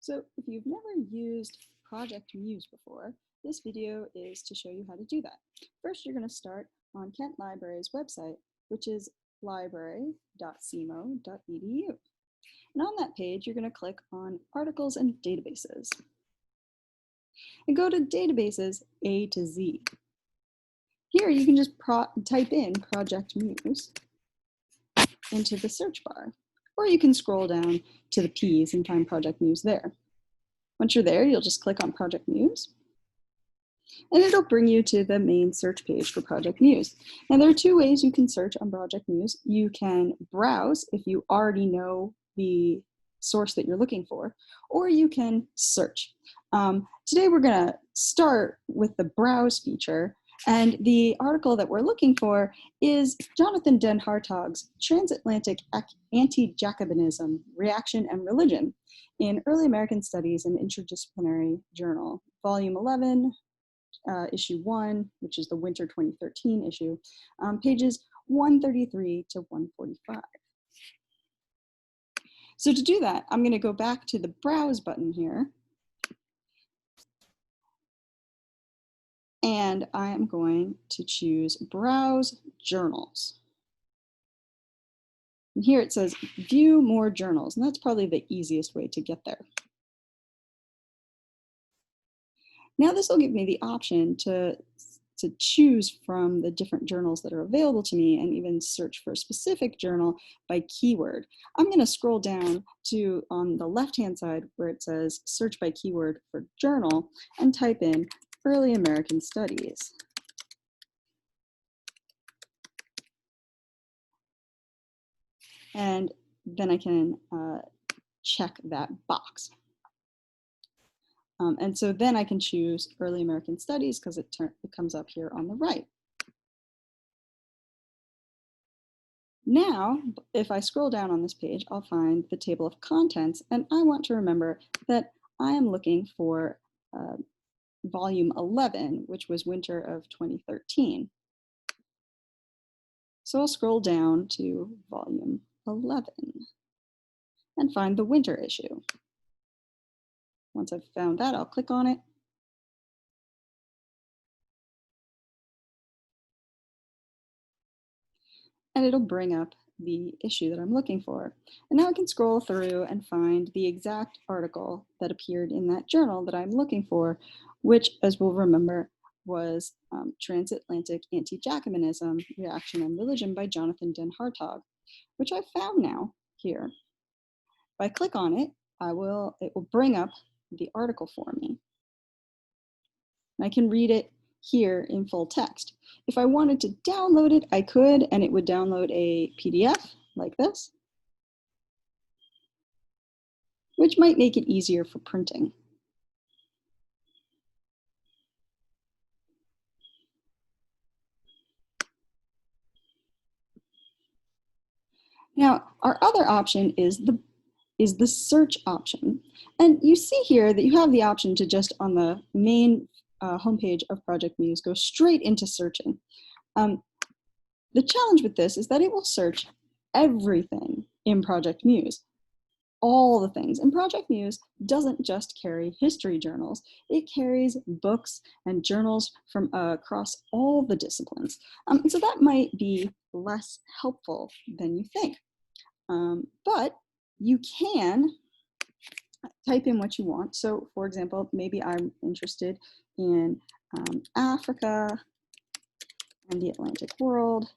So if you've never used Project Muse before, this video is to show you how to do that. First, you're going to start on Kent Library's website, which is library.cmo.edu. And on that page, you're going to click on Articles and Databases. And go to Databases A to Z. Here, you can just type in Project Muse into the search bar, or you can scroll down to the P's and find Project Muse there. Once you're there, you'll just click on Project Muse, and it'll bring you to the main search page for Project Muse. And there are two ways you can search on Project Muse. You can browse if you already know the source that you're looking for, or you can search. Today we're going to start with the browse feature, and the article that we're looking for is Jonathan Den Hartog's Transatlantic Anti-Jacobinism, Reaction and Religion in Early American Studies and Interdisciplinary Journal, Volume 11, Issue 1, which is the Winter 2013 issue, pages 133 to 145. So to do that, I'm going to go back to the Browse button here, and I am going to choose Browse Journals. And here it says View More Journals, and that's probably the easiest way to get there. Now this will give me the option to choose from the different journals that are available to me and even search for a specific journal by keyword. I'm going to scroll down to on the left-hand side where it says search by keyword for journal and type in Early American Studies. And then I can check that box. And so then I can choose Early American Studies because it comes up here on the right. Now, if I scroll down on this page, I'll find the table of contents, and I want to remember that I am looking for Volume 11, which was Winter of 2013. So I'll scroll down to Volume 11 and find the Winter issue. Once I've found that, I'll click on it. And it'll bring up the issue that I'm looking for. And now I can scroll through and find the exact article that appeared in that journal that I'm looking for, which, as we'll remember, was Transatlantic Anti-Jacobinism, Reaction and Religion by Jonathan Den Hartog, which I've found now here. If I click on it, it will bring up the article for me. And I can read it here in full text. If I wanted to download it, I could, and it would download a PDF like this, which might make it easier for printing. Now, our other option is the search option. And you see here that you have the option to just on the main homepage of Project Muse go straight into searching. The challenge with this is that it will search everything in Project Muse, all the things. And Project Muse doesn't just carry history journals, it carries books and journals from across all the disciplines. And so that might be less helpful than you think. But you can type in what you want. So for example, maybe I'm interested in Africa and the Atlantic world.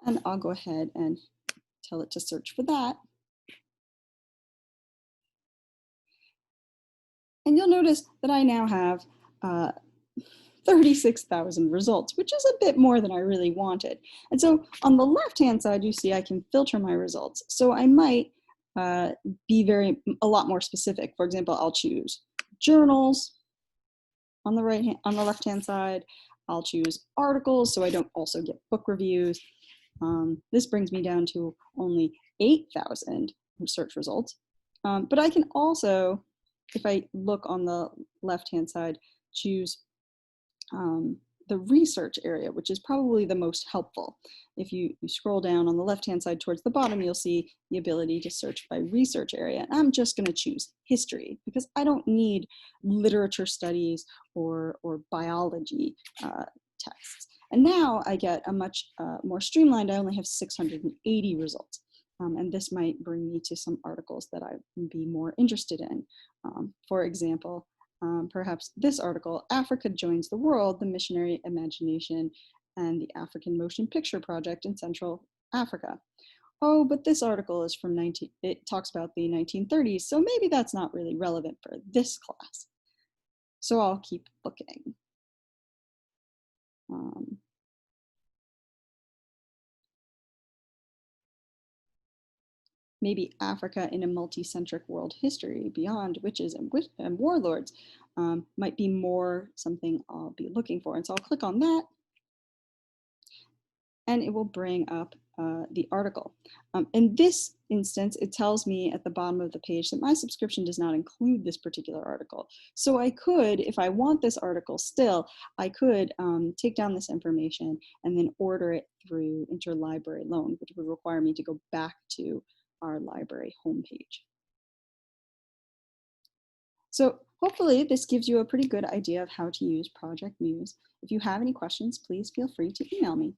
And I'll go ahead and tell it to search for that. And you'll notice that I now have 36,000 results, which is a bit more than I really wanted. And so on the left-hand side, you see I can filter my results. So I might be a lot more specific. For example, I'll choose journals on the left-hand side. I'll choose articles, so I don't also get book reviews. This brings me down to only 8,000 search results. But I can also, if I look on the left-hand side, choose the research area, which is probably the most helpful. If you scroll down on the left-hand side towards the bottom, you'll see the ability to search by research area. And I'm just going to choose history because I don't need literature studies or biology texts. And now I get a much more streamlined, I only have 680 results. And this might bring me to some articles that I would be more interested in. For example, perhaps this article, Africa Joins the World, the Missionary Imagination and the African Motion Picture Project in Central Africa. Oh, but this article is from it talks about the 1930s, so maybe that's not really relevant for this class. So I'll keep looking. Maybe Africa in a multi-centric world history beyond witches and warlords might be more something I'll be looking for. And so I'll click on that and it will bring up the article. In this instance, it tells me at the bottom of the page that my subscription does not include this particular article. So I could, if I want this article still, I could take down this information and then order it through interlibrary loan, which would require me to go back to our library homepage. So hopefully this gives you a pretty good idea of how to use Project Muse. If you have any questions, please feel free to email me.